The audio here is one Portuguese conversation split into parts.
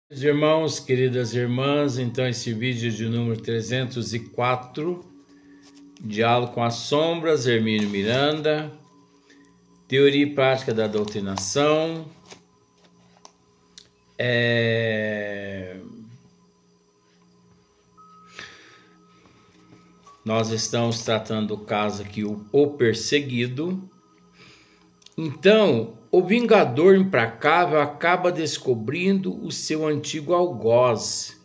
Meus irmãos, queridas irmãs, então esse vídeo de número 304, Diálogo com as Sombras, Hermínio Miranda, Teoria e Prática da Doutrinação. Nós estamos tratando do caso aqui, o perseguido. Então, o vingador implacável acaba descobrindo o seu antigo algoz,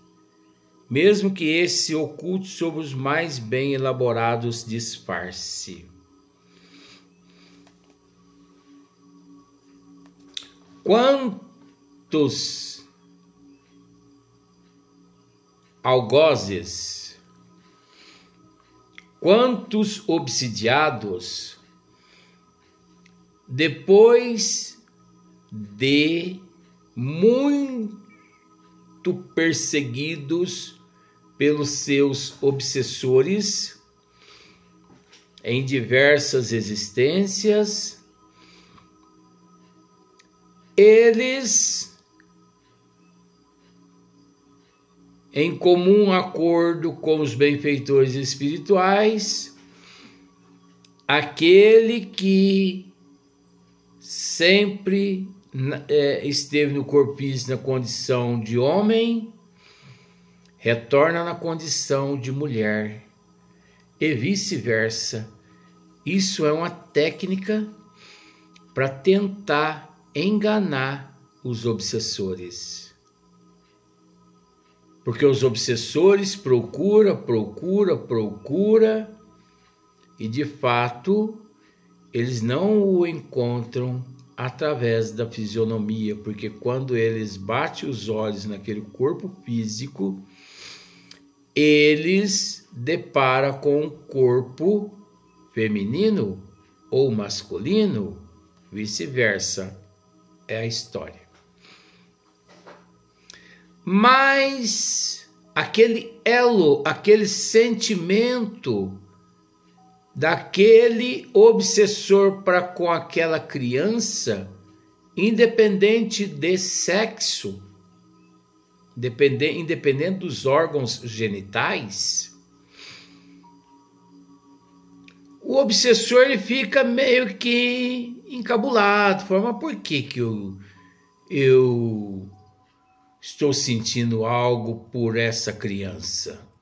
mesmo que esse se oculte sob os mais bem elaborados disfarce. Quantos algozes, quantos obsidiados, depois de muito perseguidos pelos seus obsessores em diversas existências, eles, em comum acordo com os benfeitores espirituais, aquele que sempre esteve no corpo físico na condição de homem, retorna na condição de mulher e vice-versa. Isso é uma técnica para tentar enganar os obsessores. Porque os obsessores procuram e de fato eles não o encontram através da fisionomia, porque quando eles batem os olhos naquele corpo físico, eles deparam com um corpo feminino ou masculino, vice-versa. É a história. Mas aquele elo, aquele sentimento daquele obsessor para com aquela criança, independente de sexo, independente dos órgãos genitais, o obsessor ele fica meio que encabulado, mas por que eu estou sentindo algo por essa criança?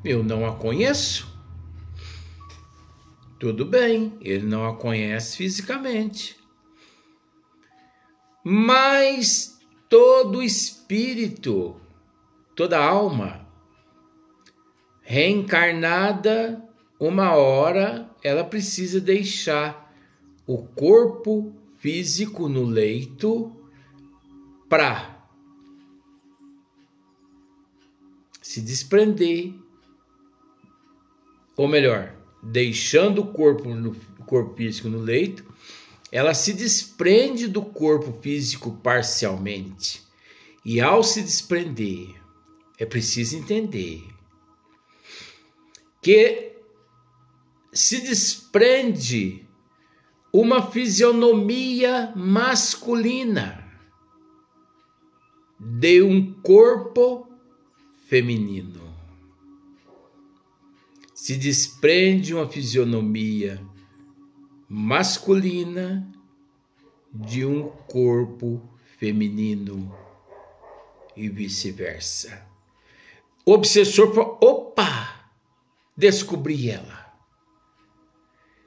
Eu não a conheço. Tudo bem, ele não a conhece fisicamente. Mas todo espírito, toda alma reencarnada, uma hora ela precisa deixar o corpo físico no leito para se desprender. Ou melhor, deixando o corpo físico no leito, ela se desprende do corpo físico parcialmente. E ao se desprender, é preciso entender que se desprende uma fisionomia masculina de um corpo feminino. Se desprende uma fisionomia masculina de um corpo feminino e vice-versa. O obsessor fala, opa, descobri ela.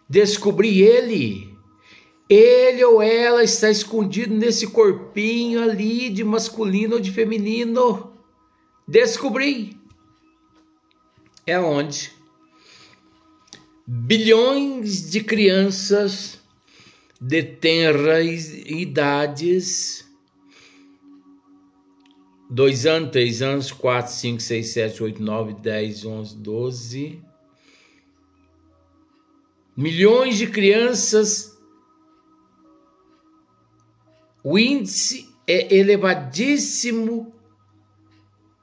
Descobri ele. Ele ou ela está escondido nesse corpinho ali de masculino ou de feminino. Descobri. É onde bilhões de crianças de tenras idades, 2 anos, 3 anos, 4, 5, 6, 7, 8, 9, 10, 11, 12, milhões de crianças, o índice é elevadíssimo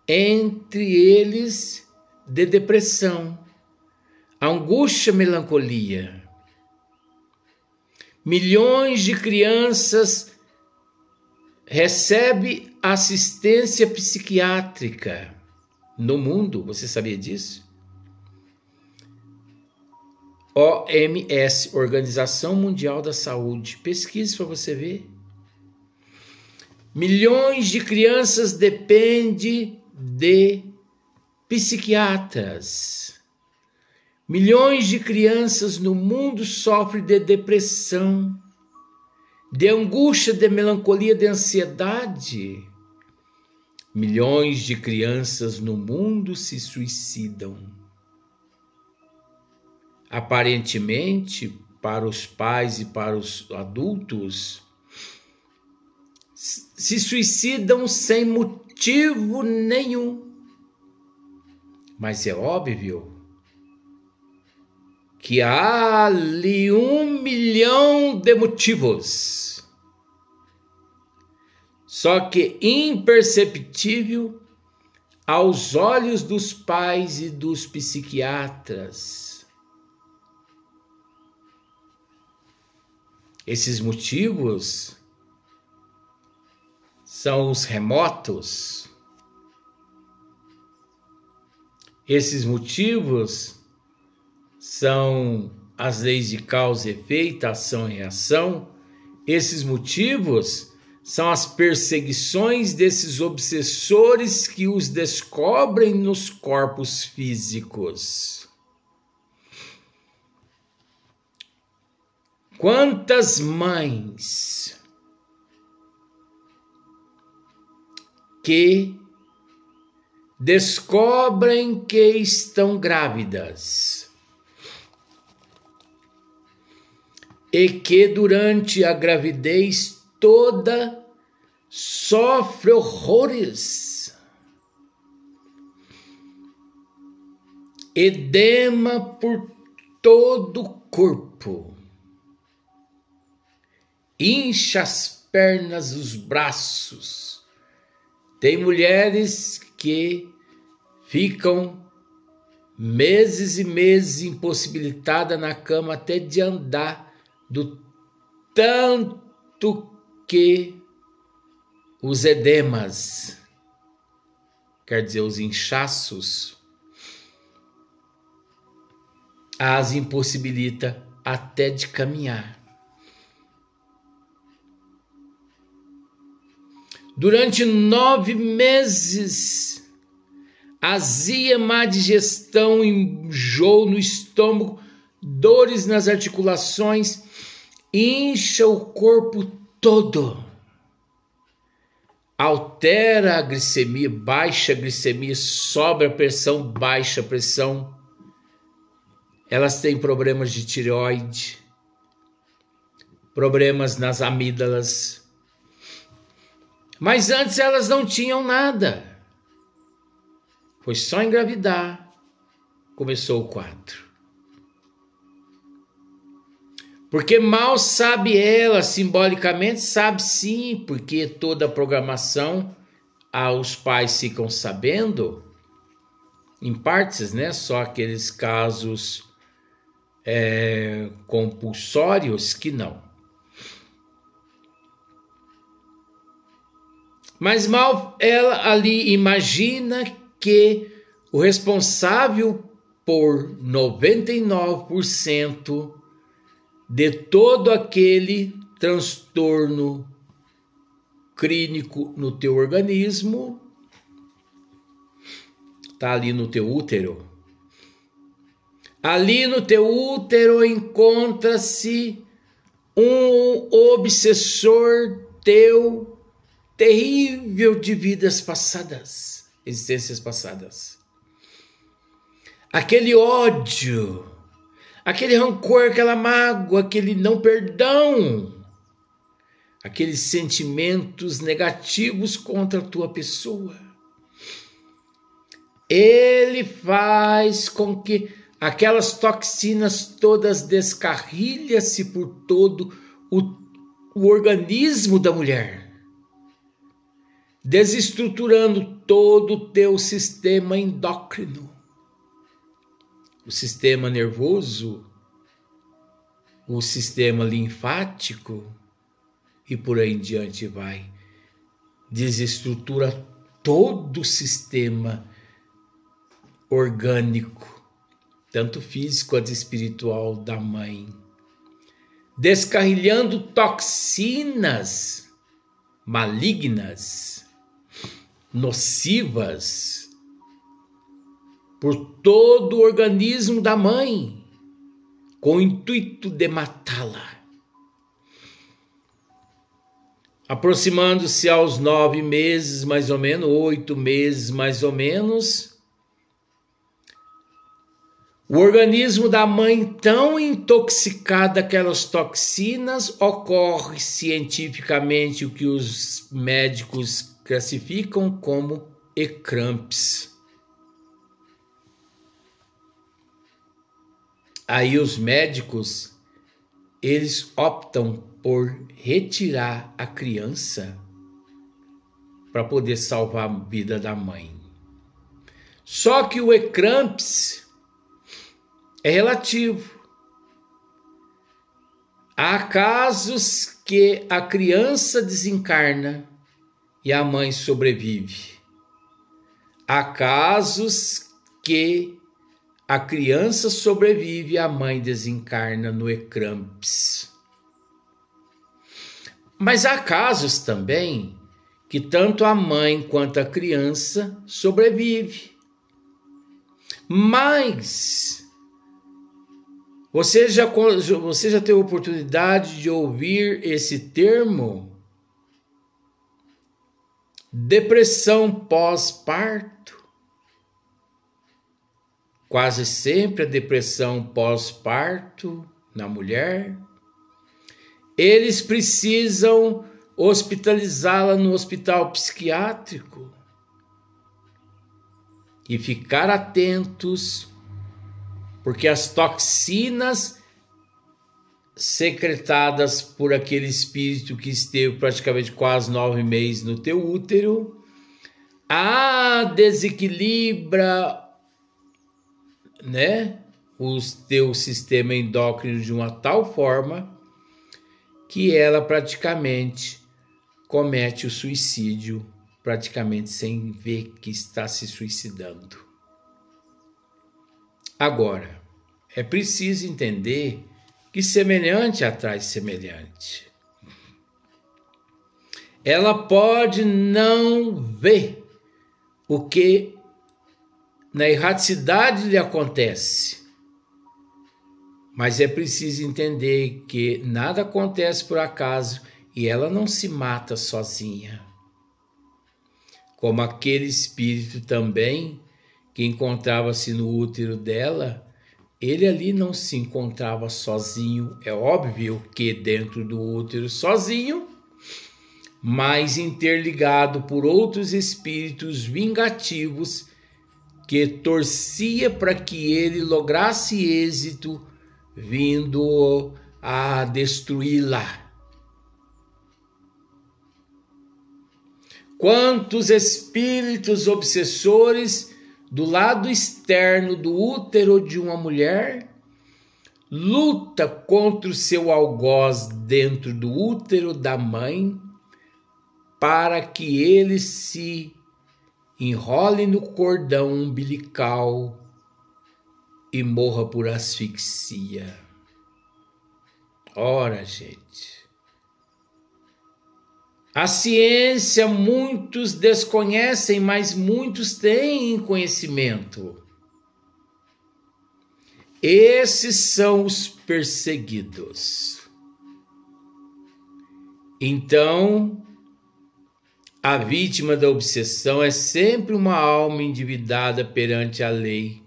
entre eles de depressão, angústia, melancolia. Milhões de crianças recebe assistência psiquiátrica no mundo. Você sabia disso? OMS, Organização Mundial da Saúde. Pesquise para você ver. Milhões de crianças dependem de psiquiatras. Milhões de crianças no mundo sofrem de depressão, de angústia, de melancolia, de ansiedade. Milhões de crianças no mundo se suicidam. Aparentemente, para os pais e para os adultos, se suicidam sem motivo nenhum. Mas é óbvio que há ali 1 milhão de motivos, só que imperceptível aos olhos dos pais e dos psiquiatras. Esses motivos são os remotos. Esses motivos são as leis de causa e efeito, ação e reação. Esses motivos são as perseguições desses obsessores que os descobrem nos corpos físicos. Quantas mães que descobrem que estão grávidas e que durante a gravidez toda sofre horrores, edema por todo o corpo, incha as pernas, os braços. Tem mulheres que ficam meses e meses impossibilitadas na cama até de andar, do tanto que os edemas, quer dizer, os inchaços, as impossibilita até de caminhar. Durante 9 meses, azia, má digestão, enjoo no estômago, dores nas articulações, incha o corpo todo. Altera a glicemia, baixa a glicemia, sobe a pressão, baixa a pressão. Elas têm problemas de tireoide, problemas nas amígdalas. Mas antes elas não tinham nada. Foi só engravidar. Começou o quadro. Porque mal sabe ela, simbolicamente sabe sim, porque toda a programação, os pais ficam sabendo, em partes, né? Só aqueles casos compulsórios que não. Mas mal ela ali imagina que o responsável por 99% de todo aquele transtorno clínico no teu organismo está ali no teu útero. Ali no teu útero encontra-se um obsessor teu terrível de vidas passadas, existências passadas. Aquele ódio, aquele rancor, aquela mágoa, aquele não perdão, aqueles sentimentos negativos contra a tua pessoa. Ele faz com que aquelas toxinas todas descarrilhem-se por todo o organismo da mulher, desestruturando todo o teu sistema endócrino, o sistema nervoso, o sistema linfático e por aí em diante vai. desestrutura todo o sistema orgânico, tanto físico quanto espiritual da mãe, descarrilhando toxinas malignas, nocivas, por todo o organismo da mãe, com o intuito de matá-la. Aproximando-se aos 9 meses, mais ou menos, 8 meses, mais ou menos, o organismo da mãe, tão intoxicado daquelas toxinas, ocorre cientificamente o que os médicos classificam como ecrâmpsia. Aí os médicos, eles optam por retirar a criança para poder salvar a vida da mãe. Só que o ecrâmpsia é relativo. Há casos que a criança desencarna e a mãe sobrevive. Há casos que a criança sobrevive e a mãe desencarna no ecrâmpsia. Mas há casos também que tanto a mãe quanto a criança sobrevive. Mas você já teve a oportunidade de ouvir esse termo? Depressão pós-parto. Quase sempre a depressão pós-parto na mulher, eles precisam hospitalizá-la no hospital psiquiátrico e ficar atentos, porque as toxinas secretadas por aquele espírito que esteve praticamente quase 9 meses no teu útero, desequilibra, o teu sistema endócrino de uma tal forma que ela praticamente comete o suicídio, praticamente sem ver que está se suicidando. Agora, é preciso entender que semelhante atrai semelhante. Ela pode não ver o que na erraticidade lhe acontece, mas é preciso entender que nada acontece por acaso e ela não se mata sozinha. Como aquele espírito também que encontrava-se no útero dela, ele ali não se encontrava sozinho. É óbvio que dentro do útero sozinho, mas interligado por outros espíritos vingativos que torcia para que ele lograsse êxito, vindo a destruí-la. Quantos espíritos obsessores do lado externo do útero de uma mulher luta contra o seu algoz dentro do útero da mãe para que ele se enrole no cordão umbilical e morra por asfixia. Ora, gente, a ciência muitos desconhecem, mas muitos têm conhecimento. Esses são os perseguidos. Então, a vítima da obsessão é sempre uma alma endividada perante a lei,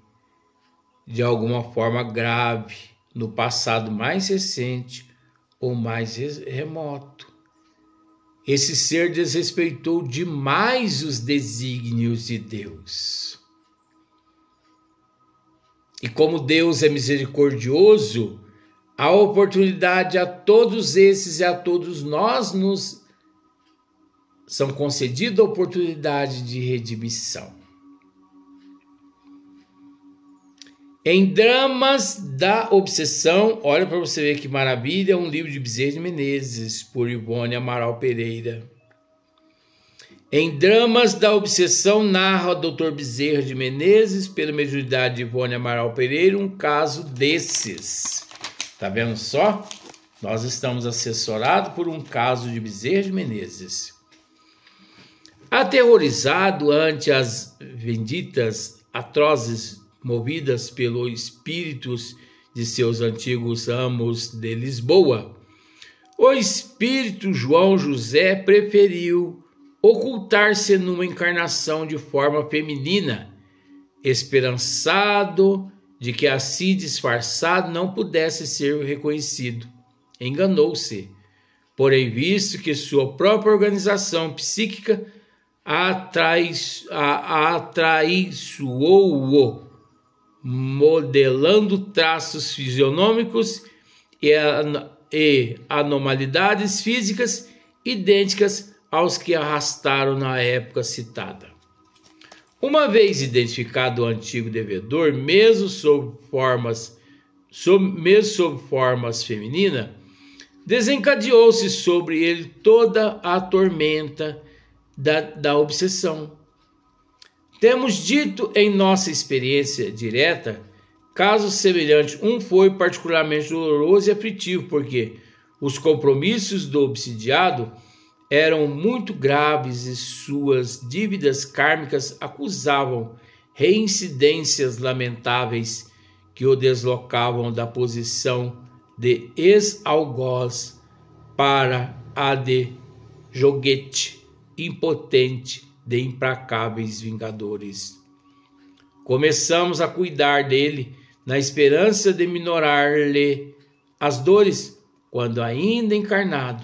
de alguma forma grave, no passado mais recente ou mais remoto. Esse ser desrespeitou demais os desígnios de Deus. E como Deus é misericordioso, a oportunidade a todos esses e a todos nós nos são concedidas a oportunidade de redimissão. Em Dramas da Obsessão, olha para você ver que maravilha, um livro de Bezerra de Menezes, por Ivone Amaral Pereira. Em Dramas da Obsessão, narra o Dr. Bezerra de Menezes, pela mediunidade de Ivone Amaral Pereira, um caso desses. Tá vendo só? Nós estamos assessorados por um caso de Bezerra de Menezes. Aterrorizado ante as benditas atrozes movidas pelos espíritos de seus antigos amos de Lisboa, o espírito João José preferiu ocultar-se numa encarnação de forma feminina, esperançado de que assim disfarçado não pudesse ser reconhecido. Enganou-se, porém, visto que sua própria organização psíquica atraiçoou-o, modelando traços fisionômicos e anormalidades físicas idênticas aos que arrastaram na época citada. Uma vez identificado o antigo devedor, mesmo sob formas femininas, desencadeou-se sobre ele toda a tormenta da obsessão. Temos dito em nossa experiência direta, caso semelhante, um foi particularmente doloroso e aflitivo, porque os compromissos do obsidiado eram muito graves e suas dívidas kármicas acusavam reincidências lamentáveis que o deslocavam da posição de ex-algoz para a de joguete impotente de implacáveis vingadores. Começamos a cuidar dele na esperança de minorar-lhe as dores quando ainda encarnado,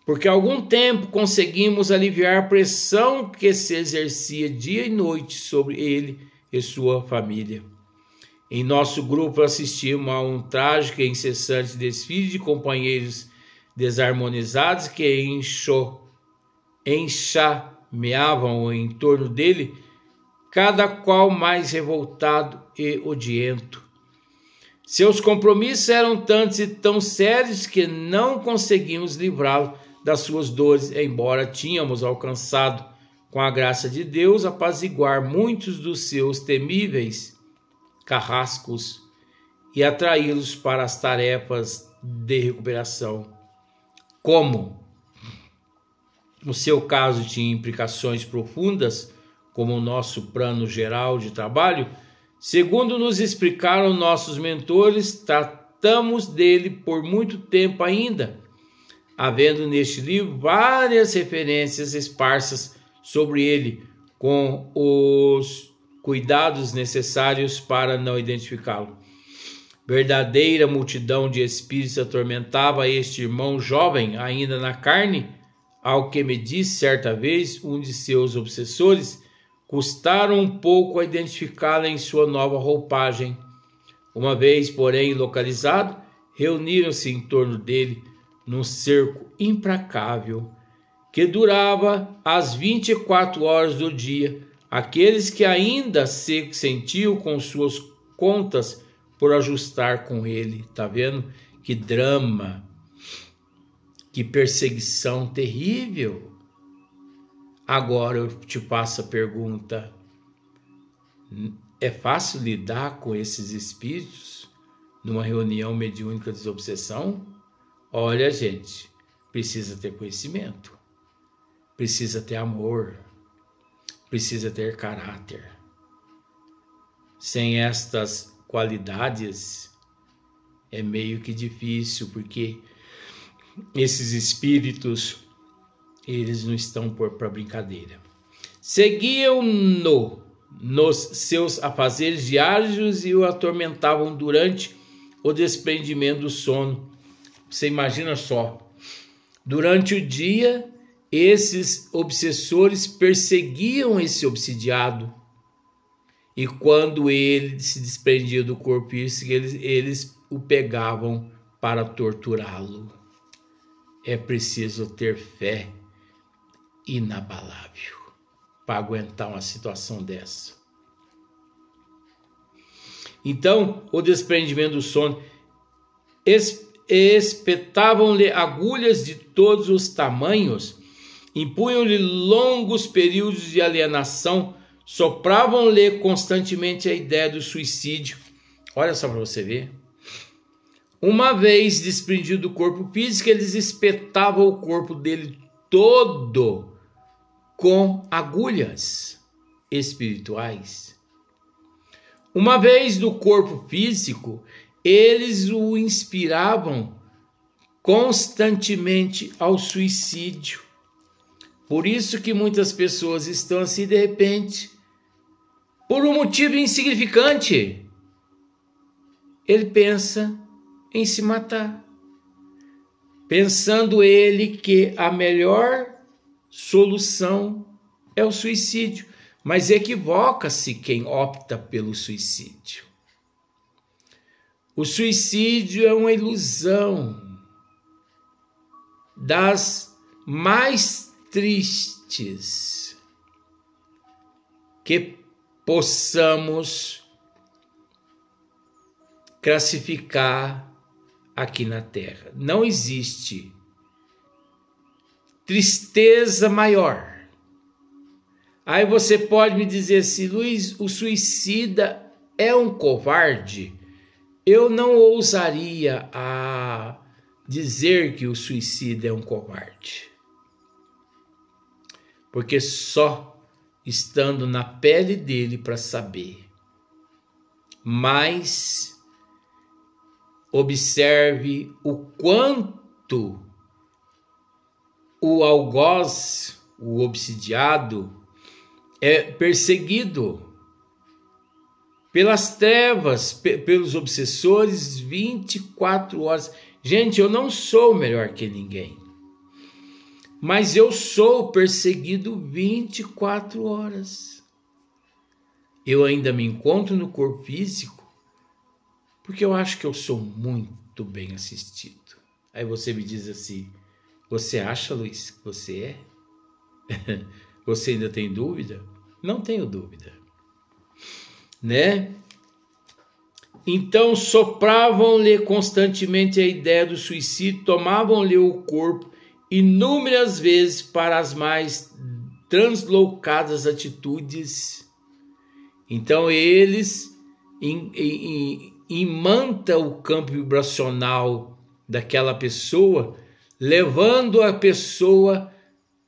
porque há algum tempo conseguimos aliviar a pressão que se exercia dia e noite sobre ele e sua família. Em nosso grupo assistimos a um trágico e incessante desfile de companheiros desarmonizados que enxameavam em torno dele, cada qual mais revoltado e odiento. Seus compromissos eram tantos e tão sérios que não conseguimos livrá-lo das suas dores, embora tínhamos alcançado, com a graça de Deus, apaziguar muitos dos seus temíveis carrascos e atraí-los para as tarefas de recuperação. Como o seu caso tinha implicações profundas, como o nosso plano geral de trabalho, segundo nos explicaram nossos mentores, tratamos dele por muito tempo ainda, havendo neste livro várias referências esparsas sobre ele, com os cuidados necessários para não identificá-lo. Verdadeira multidão de espíritos atormentava este irmão jovem, ainda na carne, ao que me disse certa vez um de seus obsessores, custaram um pouco a identificá-lo em sua nova roupagem. Uma vez, porém, localizado, reuniram-se em torno dele num cerco implacável que durava as 24 horas do dia. Aqueles que ainda se sentiam com suas contas por ajustar com ele. Tá vendo? Que drama, que perseguição terrível. Agora eu te faço a pergunta: é fácil lidar com esses espíritos numa reunião mediúnica de desobsessão? Olha, gente, precisa ter conhecimento, precisa ter amor, precisa ter caráter. Sem estas qualidades é meio que difícil, porque esses espíritos, eles não estão para brincadeira. Seguiam-no nos seus afazeres diários e o atormentavam durante o desprendimento do sono. Você imagina só, durante o dia, esses obsessores perseguiam esse obsidiado, e quando ele se desprendia do corpo físico, eles o pegavam para torturá-lo. É preciso ter fé inabalável para aguentar uma situação dessa. Então, o desprendimento do sono, espetavam-lhe agulhas de todos os tamanhos impunham-lhe longos períodos de alienação, sopravam-lhe constantemente a ideia do suicídio. Olha só para você ver. Uma vez desprendido do corpo físico, eles espetavam o corpo dele todo com agulhas espirituais. Uma vez do corpo físico, eles o inspiravam constantemente ao suicídio. Por isso que muitas pessoas estão assim de repente, por um motivo insignificante. Ele pensa em se matar, pensando ele que a melhor solução é o suicídio, mas equivoca-se quem opta pelo suicídio. O suicídio é uma ilusão das mais tristes que possamos classificar aqui na Terra. Não existe tristeza maior. Aí você pode me dizer assim, Luiz, o suicida é um covarde? Eu não ousaria a dizer que o suicida é um covarde. Porque só estando na pele dele para saber. Mas observe o quanto o algoz, o obsidiado, é perseguido pelas trevas, pelos obsessores 24 horas. Gente, eu não sou melhor que ninguém, mas eu sou perseguido 24 horas. Eu ainda me encontro no corpo físico porque eu acho que eu sou muito bem assistido. Aí você me diz assim, você acha, Luiz, que você é? Você ainda tem dúvida? Não tenho dúvida. Né? Então sopravam-lhe constantemente a ideia do suicídio, tomavam-lhe o corpo inúmeras vezes para as mais translocadas atitudes. Então eles imanta o campo vibracional daquela pessoa, levando a pessoa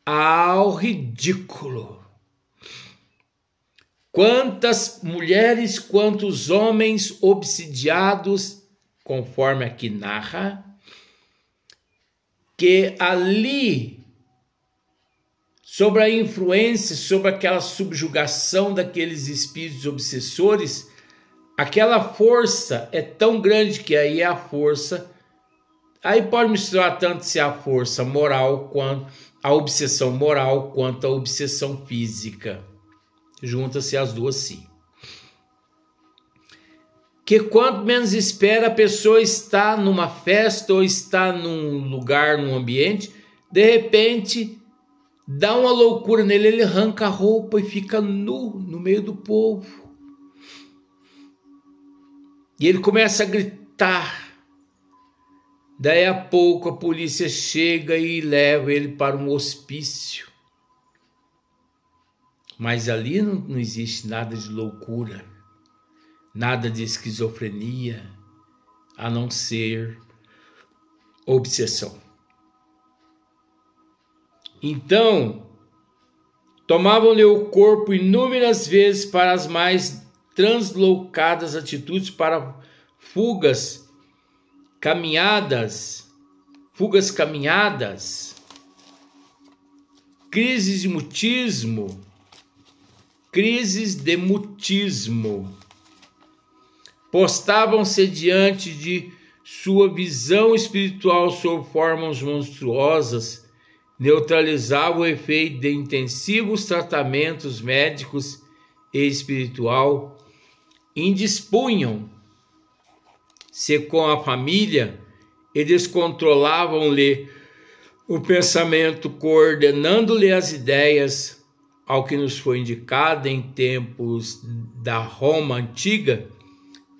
ao ridículo. Quantas mulheres, quantos homens obsidiados, conforme aqui narra, que ali, sobre a influência, sobre aquela subjugação daqueles espíritos obsessores, aquela força é tão grande que aí é a força, aí pode misturar tanto se é a força moral, quanto a obsessão moral, quanto a obsessão física. Junta-se as duas sim. Que quanto menos espera, a pessoa está numa festa ou está num lugar, num ambiente, de repente dá uma loucura nele, ele arranca a roupa e fica nu no meio do povo. E ele começa a gritar. Daí a pouco a polícia chega e leva ele para um hospício. Mas ali não existe nada de loucura, nada de esquizofrenia, a não ser obsessão. Então, tomavam-lhe o corpo inúmeras vezes para as mais translocadas atitudes, para fugas caminhadas, crises de mutismo. Postavam-se diante de sua visão espiritual sob formas monstruosas, neutralizavam o efeito de intensivos tratamentos médicos e espiritual, indispunham-se com a família e descontrolavam-lhe o pensamento, coordenando-lhe as ideias, ao que nos foi indicado em tempos da Roma antiga,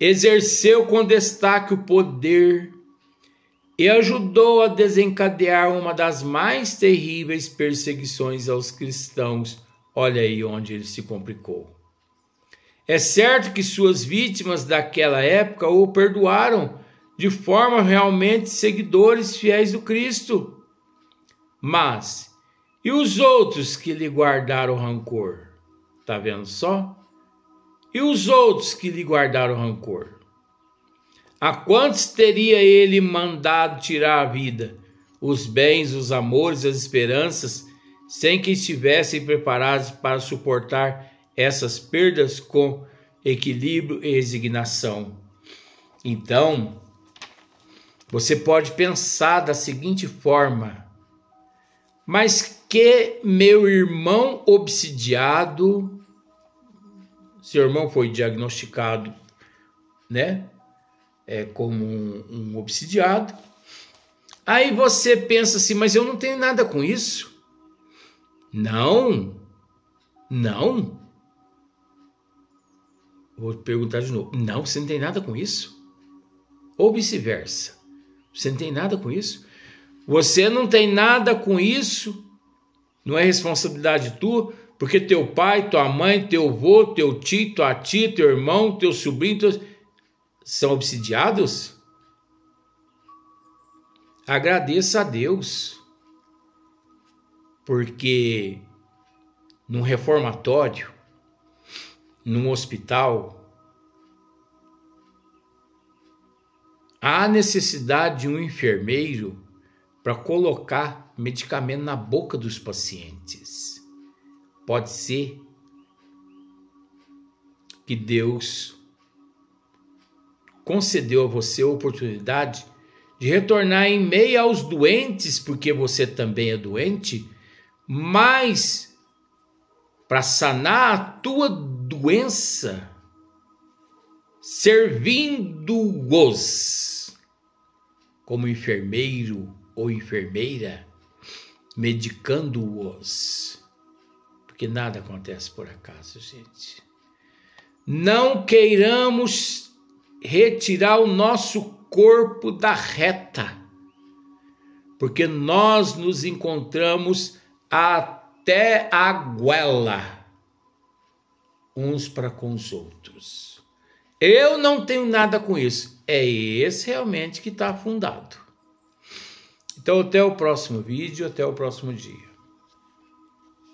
exerceu com destaque o poder e ajudou a desencadear uma das mais terríveis perseguições aos cristãos. Olha aí onde ele se complicou. É certo que suas vítimas daquela época o perdoaram de forma realmente seguidores fiéis do Cristo. Mas, e os outros que lhe guardaram rancor? Tá vendo só? E os outros que lhe guardaram rancor? A quantos teria ele mandado tirar a vida, os bens, os amores, as esperanças, sem que estivessem preparados para suportar essas perdas com equilíbrio e resignação? Então, você pode pensar da seguinte forma: mas que meu irmão obsidiado, seu irmão foi diagnosticado, né? Como um obsidiado. Aí você pensa assim, mas eu não tenho nada com isso. Não. Vou perguntar de novo. Não, você não tem nada com isso? Ou vice-versa. Você não tem nada com isso? Você não tem nada com isso? Não é responsabilidade tua? Porque teu pai, tua mãe, teu avô, teu tio, tua tia, teu irmão, teu sobrinho, são obsidiados? Agradeça a Deus, porque num reformatório, num hospital, há necessidade de um enfermeiro para colocar medicamento na boca dos pacientes. Pode ser que Deus concedeu a você a oportunidade de retornar em meio aos doentes, porque você também é doente, mas para sanar a tua doença, servindo-os como enfermeiro ou enfermeira, medicando-os. Porque nada acontece por acaso, gente. Não queiramos retirar o nosso corpo da reta, porque nós nos encontramos até a goela uns para com os outros. Eu não tenho nada com isso. É esse realmente que está afundado. Então até o próximo vídeo, até o próximo dia.